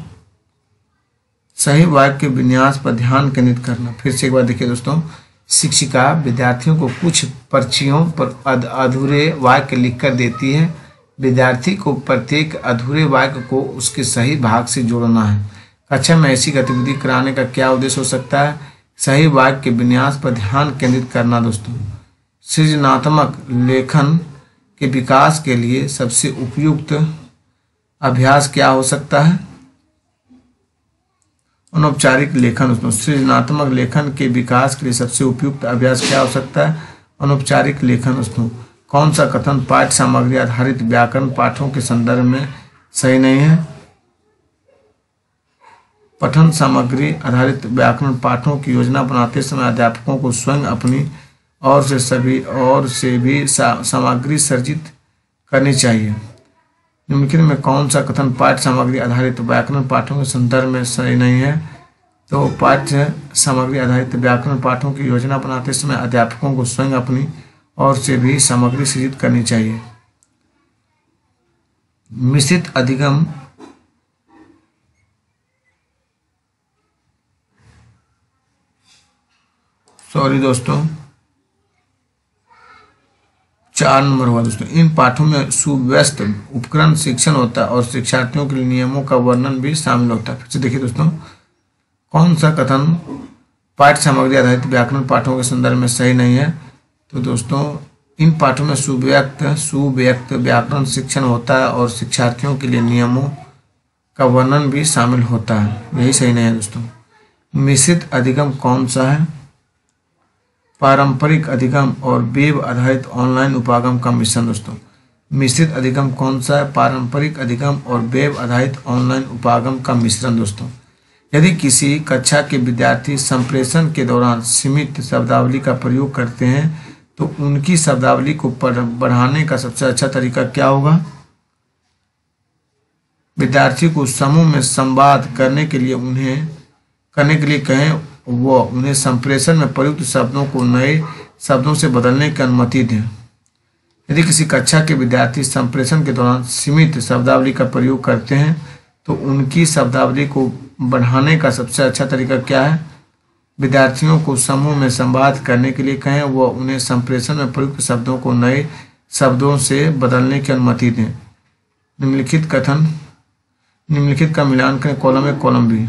सही वाक्य के विन्यास पर ध्यान केंद्रित करना। फिर से एक बार देखिए दोस्तों, शिक्षिका विद्यार्थियों को कुछ पर्चियों पर अधूरे वाक्य लिखकर देती है। विद्यार्थी को प्रत्येक अधूरे वाक्य को उसके सही भाग से जोड़ना है। कक्षा में ऐसी गतिविधि कराने का क्या उद्देश्य हो सकता है? सही वाक्य के विन्यास पर ध्यान केंद्रित करना दोस्तों। सृजनात्मक लेखन के विकास के लिए सबसे उपयुक्त अभ्यास क्या हो सकता है? अनौपचारिक लेखन दोस्तों। सृजनात्मक लेखन के विकास के लिए सबसे उपयुक्त अभ्यास क्या हो सकता है? अनौपचारिक लेखन दोस्तों। कौन सा कथन पाठ्य सामग्री आधारित व्याकरण पाठों के संदर्भ में सही नहीं है? पठन सामग्री आधारित व्याकरण पाठों की योजना बनाते समय अध्यापकों को स्वयं अपनी और से भी सामग्री सर्जित करनी चाहिए। निम्नलिखित में कौन सा कथन पाठ्य सामग्री आधारित व्याकरण पाठों के संदर्भ में सही नहीं है? तो पाठ्य सामग्री आधारित व्याकरण पाठों की योजना बनाते समय अध्यापकों को स्वयं अपनी और से भी सामग्री सृजित करनी चाहिए। मिश्रित अधिगम 4 नंबर हुआ दोस्तों, इन पाठों में सुव्यवस्थित उपकरण शिक्षण होता है और शिक्षार्थियों के लिए नियमों का वर्णन भी शामिल होता है। फिर से देखिए दोस्तों, कौन सा कथन पाठ्य सामग्री आधारित व्याकरण पाठों के संदर्भ में सही नहीं है? तो दोस्तों, इन पाठों में सुव्यक्त व्याकरण शिक्षण होता है और शिक्षार्थियों के लिए नियमों का वर्णन भी शामिल होता है, यही सही नहीं है दोस्तों। मिश्रित अधिगम कौन सा है? पारंपरिक अधिगम और वेब आधारित ऑनलाइन उपागम का मिश्रण दोस्तों। मिश्रित अधिगम कौन सा है? पारंपरिक अधिगम और वेब आधारित ऑनलाइन उपागम का मिश्रण दोस्तों। यदि किसी कक्षा के विद्यार्थी संप्रेषण के दौरान सीमित शब्दावली का प्रयोग करते हैं तो उनकी शब्दावली को बढ़ाने का सबसे अच्छा तरीका क्या होगा? विद्यार्थी को समूह में संवाद करने के लिए कहें व उन्हें संप्रेषण में प्रयुक्त शब्दों को नए शब्दों से बदलने की अनुमति दें। यदि किसी कक्षा के विद्यार्थी संप्रेषण के दौरान सीमित शब्दावली का प्रयोग करते हैं तो उनकी शब्दावली को बढ़ाने का सबसे अच्छा तरीका क्या है? विद्यार्थियों को समूह में संवाद करने के लिए कहें व उन्हें संप्रेषण में प्रयुक्त शब्दों को नए शब्दों से बदलने की अनुमति दें। निम्नलिखित का मिलान करें, column A column B.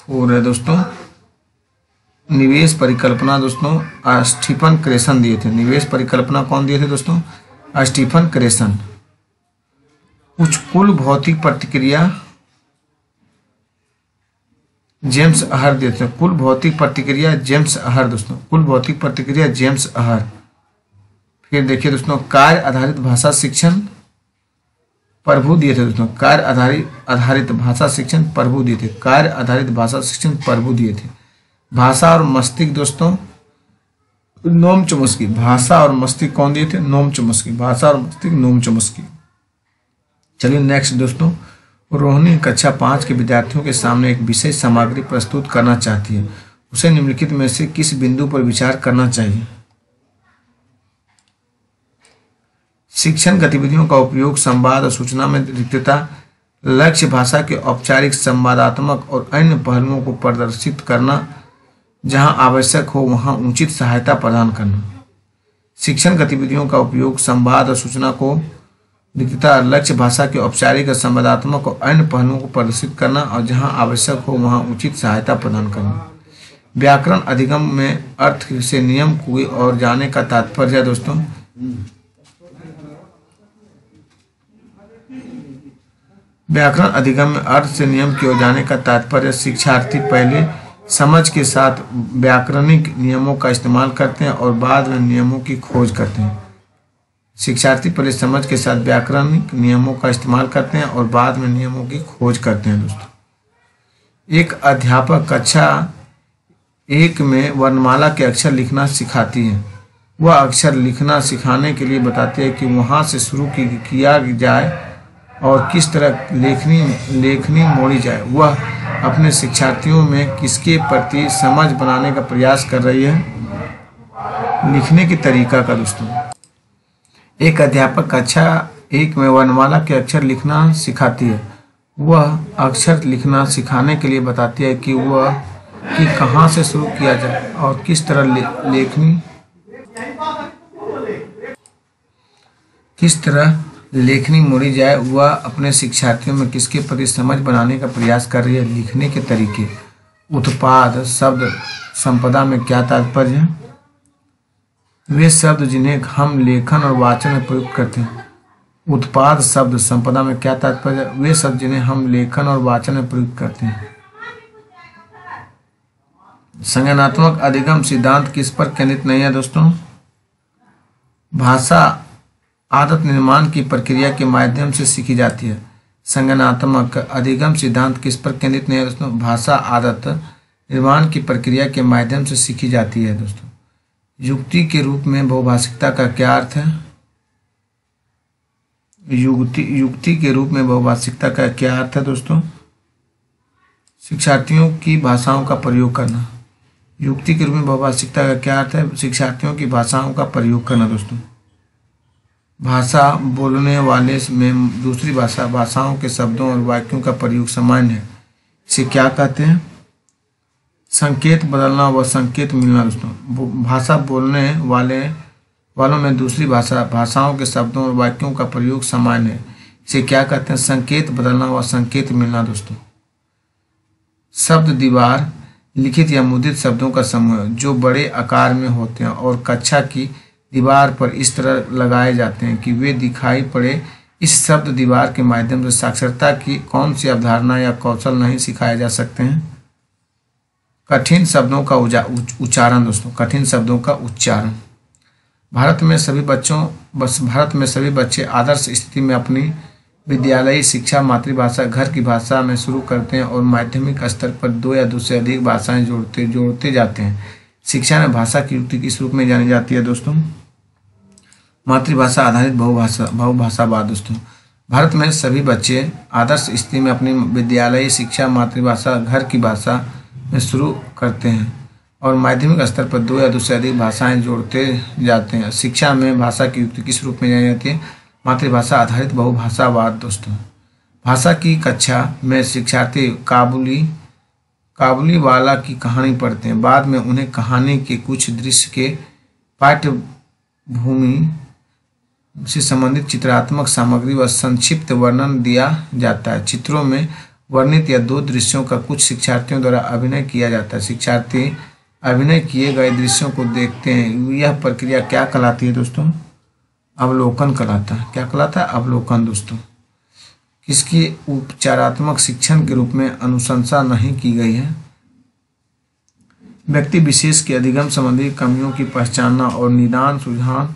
Four है दोस्तों, निवेश परिकल्पना दोस्तों स्टीफन क्रेसन दिए थे। निवेश परिकल्पना कौन दिए थे दोस्तों? Stephen Cresson. कुल भौतिक प्रतिक्रिया जेम्स अहर दिए थे। कुल भौतिक प्रतिक्रिया जेम्स अहर दोस्तों, कुल भौतिक प्रतिक्रिया जेम्स अहर। फिर देखिए दोस्तों, कार्य आधारित भाषा शिक्षण प्रभु दिए थे दोस्तों। कार्य आधारित भाषा शिक्षण प्रभु दिए थे। कार्य आधारित भाषा शिक्षण प्रभु दिए थे। भाषा और मस्तिष्क दोस्तों नोम चॉम्स्की। भाषा और मस्तिष्क कौन दिए थे? Noam Chomsky. भाषा और मस्तिष्क नोम चॉम्स्की। चलिए नेक्स्ट दोस्तों, रोहिणी कक्षा 5 के विद्यार्थियों के सामने एक विशेष सामग्री प्रस्तुत करना चाहती है। उसे निम्नलिखित में से किस बिंदु पर विचार करना चाहिए? शिक्षण गतिविधियों का उपयोग संवाद और सूचना में रिक्तता, लक्ष्य भाषा के औपचारिक संवादात्मक और अन्य पहलुओं को प्रदर्शित करना, जहां आवश्यक हो वहां उचित सहायता प्रदान करना। शिक्षण गतिविधियों का उपयोग संवाद और सूचना को रिक्तता, लक्ष्य भाषा के औपचारिक और संवादात्मक और अन्य पहलुओं को प्रदर्शित करना और जहां आवश्यक हो वहां उचित सहायता प्रदान करना। व्याकरण अधिगम में अर्थ से नियम की ओर जाने का तात्पर्य है दोस्तों। व्याकरण अधिगम में अर्थ से नियम की ओर जाने का तात्पर्य शिक्षार्थी पहले समझ के साथ व्याकरणिक नियमों का इस्तेमाल करते हैं और बाद में नियमों की खोज करते हैं। शिक्षार्थी पहले समझ के साथ व्याकरणिक नियमों का इस्तेमाल करते हैं और बाद में नियमों की खोज करते हैं दोस्तों। एक अध्यापक कक्षा 1 में वर्णमाला के अक्षर लिखना सिखाती है। वह अक्षर लिखना सिखाने के लिए बताती है कि वहां से शुरू किया जाए और किस तरह लेखनी मोड़ी जाए। वह अपने शिक्षार्थियों में किसके प्रति समझ बनाने का प्रयास कर रही है? लिखने के तरीका का दोस्तों। एक अध्यापक कक्षा 1 में वर्णमाला के अक्षर लिखना सिखाती है। वह अक्षर लिखना सिखाने के लिए बताती है कि कहाँ से शुरू किया जाए और किस तरह लेखनी मोड़ी जाए। वह अपने शिक्षार्थियों में किसके प्रति समझ बनाने का प्रयास कर रही है? लिखने के तरीके। उत्पाद शब्द संपदा में क्या तात्पर्य है? वे शब्द जिन्हें हम लेखन और वाचन में प्रयुक्त करते हैं। उत्पाद शब्द संपदा में क्या तात्पर्य है? वे शब्द जिन्हें हम लेखन और वाचन में प्रयुक्त करते हैं। संज्ञानात्मक अधिगम सिद्धांत किस पर केंद्रित नहीं है दोस्तों? भाषा आदत निर्माण की प्रक्रिया के माध्यम से सीखी जाती है। संज्ञानात्मक अधिगम सिद्धांत किस पर केंद्रित नहीं है दोस्तों? भाषा आदत निर्माण की प्रक्रिया के माध्यम से सीखी जाती है दोस्तों। युक्ति के रूप में बहुभाषिकता का क्या अर्थ है? युक्ति के रूप में बहुभाषिकता का क्या अर्थ है दोस्तों? शिक्षार्थियों की भाषाओं का प्रयोग करना। युक्ति के रूप में बहुभाषिकता का क्या अर्थ है? शिक्षार्थियों की भाषाओं का प्रयोग करना दोस्तों। भाषा बोलने वाले में दूसरी भाषाओं के शब्दों और वाक्यों का प्रयोग सामान्य है। इसे क्या कहते हैं? संकेत बदलना व संकेत मिलना दोस्तों। भाषा बोलने वालों में दूसरी भाषाओं के शब्दों और वाक्यों का प्रयोग सामान्य है। इसे क्या कहते हैं? संकेत बदलना व संकेत मिलना दोस्तों। शब्द दीवार लिखित या मुद्रित शब्दों का समूह है जो बड़े आकार में होते हैं और कक्षा की दीवार पर इस तरह लगाए जाते हैं कि वे दिखाई पड़े। इस शब्द दीवार के माध्यम से साक्षरता की कौन सी अवधारणा या कौशल नहीं सिखाए जा सकते हैं? कठिन शब्दों का उच्चारण दोस्तों। कठिन शब्दों का उच्चारण। भारत में सभी बच्चे आदर्श स्थिति में अपनी विद्यालयी शिक्षा मातृभाषा घर की भाषा में शुरू करते हैं और माध्यमिक स्तर पर 2 या 2 से अधिक भाषाएं जोड़ते जाते हैं। शिक्षा में भाषा की युक्ति किस रूप में जानी जाती है दोस्तों? मातृभाषा आधारित बहुभाषावाद दोस्तों। भारत में सभी बच्चे आदर्श स्थिति में अपनी विद्यालयी शिक्षा मातृभाषा घर की भाषा में शुरू करते हैं और माध्यमिक स्तर पर 2 या 2 से अधिक भाषाएं जोड़ते जाते हैं। शिक्षा में भाषा की युक्ति किस रूप में जानी जाती है? मातृभाषा आधारित बहुभाषावाद दोस्तों। भाषा की कक्षा में शिक्षार्थी काबुली वाला की कहानी पढ़ते हैं। बाद में उन्हें कहानी के कुछ दृश्य के पाठ्यभूमि से संबंधित चित्रात्मक सामग्री व संक्षिप्त वर्णन दिया जाता है। चित्रों में वर्णित या 2 दृश्यों का कुछ शिक्षार्थियों द्वारा अभिनय किया जाता है। शिक्षार्थी अभिनय किए गए दृश्यों को देखते हैं। यह प्रक्रिया क्या कहलाती है दोस्तों? अवलोकन कहलाता है। क्या कहलाता है? अवलोकन दोस्तों। किसकी उपचारात्मक शिक्षण के रूप में अनुशंसा नहीं की गई है? व्यक्ति विशेष की अधिगम संबंधी कमियों की पहचानना और निदान सुझाव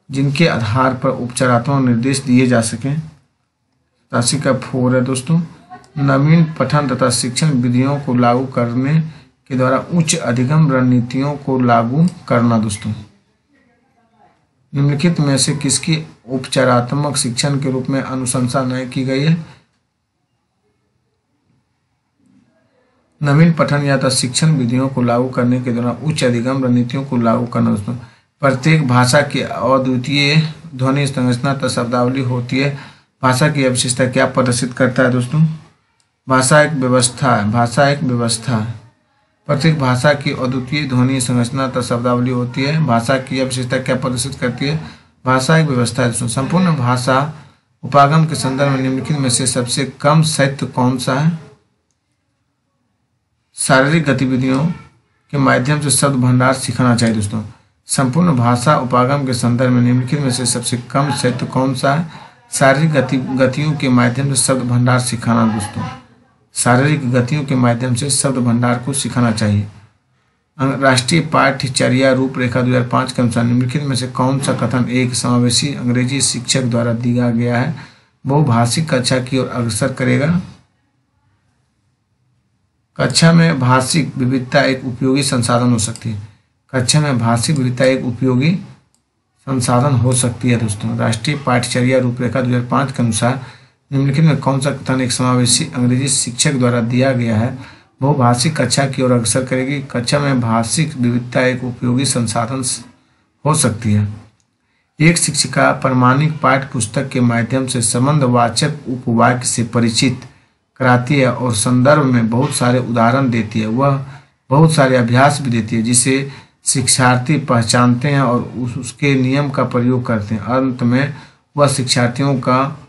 जिनके आधार पर उपचारात्मक निर्देश दिए जा सकें। राशि का 4 है दोस्तों। नवीन पठन तथा शिक्षण विधियों को लागू करने के द्वारा उच्च अधिगम रणनीतियों को लागू करना दोस्तों। निम्नलिखित में से किसकी उपचारात्मक शिक्षण के रूप में अनुशंसा नहीं की गई है? नवीन पठन या शिक्षण विधियों को लागू करने के दौरान उच्च अधिगम रणनीतियों को लागू करना दोस्तों। प्रत्येक भाषा की अद्वितीय ध्वनि संरचना तथा शब्दावली होती है। भाषा की विशेषता क्या प्रदर्शित करता है दोस्तों? भाषा एक व्यवस्था है। भाषा एक व्यवस्था है। प्रत्येक भाषा की अद्वितीय ध्वनि संरचना तथा शब्दावली होती है। भाषा की विशेषता क्या प्रदर्शित करती है? भाषा एक व्यवस्था है दोस्तों। संपूर्ण भाषा उपागम के संदर्भ में निम्नलिखित में से सबसे कम साहित्य कौन सा है? शारीरिक गतिविधियों के माध्यम से शब्द भंडार सिखाना चाहिए दोस्तों। संपूर्ण भाषा उपागम के संदर्भ में निम्नलिखित में से सबसे कम साहित्य कौन सा है? शारीरिक गतियों के माध्यम से शब्द भंडार सिखाना दोस्तों। शारीरिक गतियों के माध्यम से शब्द भंडार को सिखाना चाहिए। राष्ट्रीय पाठ्यचर्या रूपरेखा 2005 के अनुसार निम्नलिखित में से कौन सा कथन एक समावेशी अंग्रेजी शिक्षक द्वारा दिया गया है बहुभाषिक कक्षा की ओर अग्रसर करेगा? कक्षा में भाषिक विविधता एक उपयोगी संसाधन हो सकती है। कक्षा में भाषिक विविधता एक उपयोगी संसाधन हो सकती है दोस्तों। राष्ट्रीय पाठ्यचर्या रूपरेखा 2005 के अनुसार निम्नलिखित में कौन सा कथन एक समावेशी अंग्रेजी शिक्षक द्वारा दिया गया है बहुभाषिक कक्षा की ओर अग्रसर करेगी? कक्षा में भाषिक विविधता एक उपयोगी संसाधन हो सकती है। एक शिक्षिका प्रामाणिक पाठ्य पुस्तक के माध्यम से संबंधवाचक उपवाक्य से परिचित कराती है और संदर्भ में बहुत सारे उदाहरण देती है। वह बहुत सारे अभ्यास भी देती है जिसे शिक्षार्थी पहचानते हैं और उसके नियम का प्रयोग करते हैं। अंत में वह शिक्षार्थियों का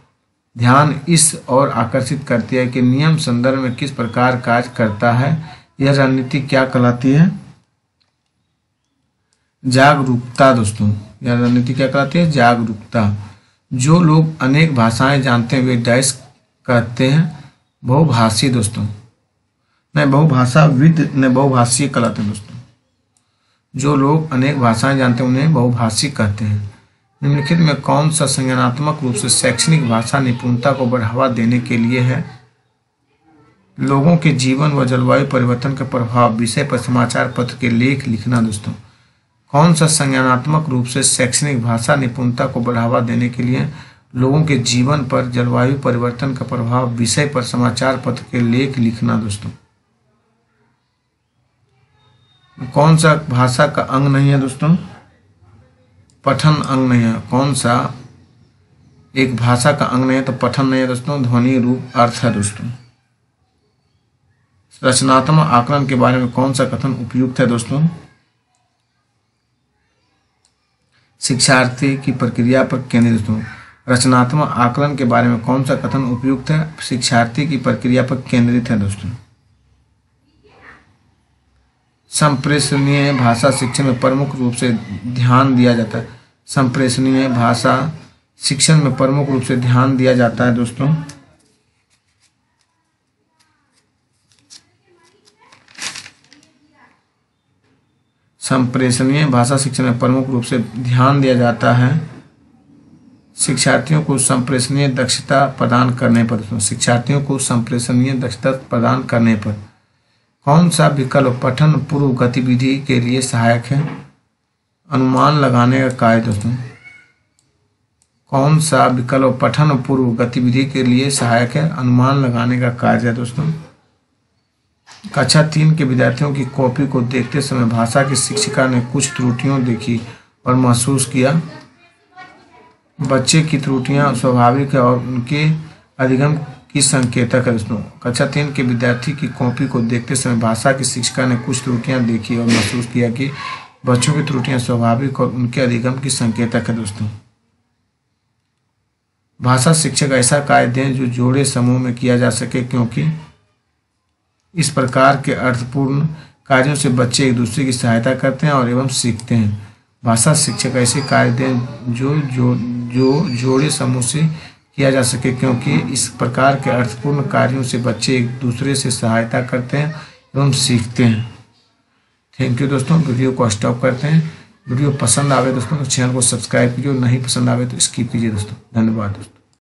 ध्यान इस ओर आकर्षित करती है कि नियम संदर्भ में किस प्रकार कार्य करता है। यह रणनीति क्या कहलाती है? जागरूकता दोस्तों। यह रणनीति क्या कहलाती है? जागरूकता। जो लोग अनेक भाषाएं जानते हैं वे डैश कहते हैं बहुभाषी दोस्तों। नहीं बहुभाषाविद ने बहुभाषीय कहलाते हैं दोस्तों। जो लोग अनेक भाषाएं जानते हैं उन्हें बहुभाषी कहते हैं। निम्नलिखित में कौन सा संज्ञानात्मक रूप से शैक्षणिक भाषा निपुणता को बढ़ावा देने के लिए है? लोगों के जीवन व जलवायु परिवर्तन का प्रभाव विषय पर समाचार पत्र के लेख लिखना दोस्तों। कौन सा संज्ञानात्मक रूप से शैक्षणिक भाषा निपुणता को बढ़ावा देने के लिए लोगों के जीवन पर जलवायु परिवर्तन का प्रभाव विषय पर समाचार पत्र के लेख लिखना दोस्तों। कौन सा भाषा का अंग नहीं है दोस्तों? पठन अंग नहीं है। कौन सा एक भाषा का अंग नहीं है तो पठन नहीं है दोस्तों। ध्वनि रूप अर्थ है दोस्तों। रचनात्मक आकलन के बारे में कौन सा कथन उपयुक्त है दोस्तों? शिक्षार्थी की प्रक्रिया पर केंद्रित दोस्तों। रचनात्मक आकलन के बारे में कौन सा कथन उपयुक्त है? शिक्षार्थी की प्रक्रिया पर केंद्रित है दोस्तों। संप्रेषणीय भाषा शिक्षण में प्रमुख रूप से ध्यान दिया जाता है। संप्रेषणीय भाषा शिक्षण में प्रमुख रूप से ध्यान दिया जाता है दोस्तों। संप्रेषणीय भाषा शिक्षण में प्रमुख रूप से ध्यान दिया जाता है शिक्षार्थियों को संप्रेषणीय दक्षता प्रदान करने पर दोस्तों। शिक्षार्थियों को संप्रेषणीय दक्षता प्रदान करने पर कौन सा विकल्प पठन पूर्व गतिविधि के लिए सहायक है? अनुमान लगाने का कार्य दोस्तों। कौन सा विकल्प पठन पूर्व गतिविधि के लिए सहायक है? अनुमान लगाने का कार्य है दोस्तों। कक्षा 3 के विद्यार्थियों की कॉपी को देखते समय भाषा की शिक्षिका ने कुछ त्रुटियां देखी और महसूस किया। बच्चे की त्रुटियां स्वाभाविक है और उनके अधिगम की संकेतक है दोस्तों। कक्षा 3 के विद्यार्थी की कॉपी को देखते समय भाषा की शिक्षिका ने कुछ त्रुटियां देखी और महसूस किया कि बच्चों की त्रुटियां स्वाभाविक और उनके अधिगम की संकेतक है दोस्तों। भाषा शिक्षक ऐसा कार्य दें जो जोड़े समूह में किया जा सके, क्योंकि इस प्रकार के अर्थपूर्ण कार्यों से बच्चे एक दूसरे की सहायता करते हैं और एवं सीखते हैं। भाषा शिक्षक ऐसे कार्य दें जो जोड़े समूह से किया जा सके, क्योंकि इस प्रकार के अर्थपूर्ण कार्यों से बच्चे एक दूसरे से सहायता करते हैं एवं सीखते हैं। थैंक यू दोस्तों। वीडियो को स्टॉप करते हैं। वीडियो पसंद आवे दोस्तों तो चैनल को सब्सक्राइब कीजिए और नहीं पसंद आवे तो स्किप कीजिए दोस्तों। धन्यवाद दोस्तों।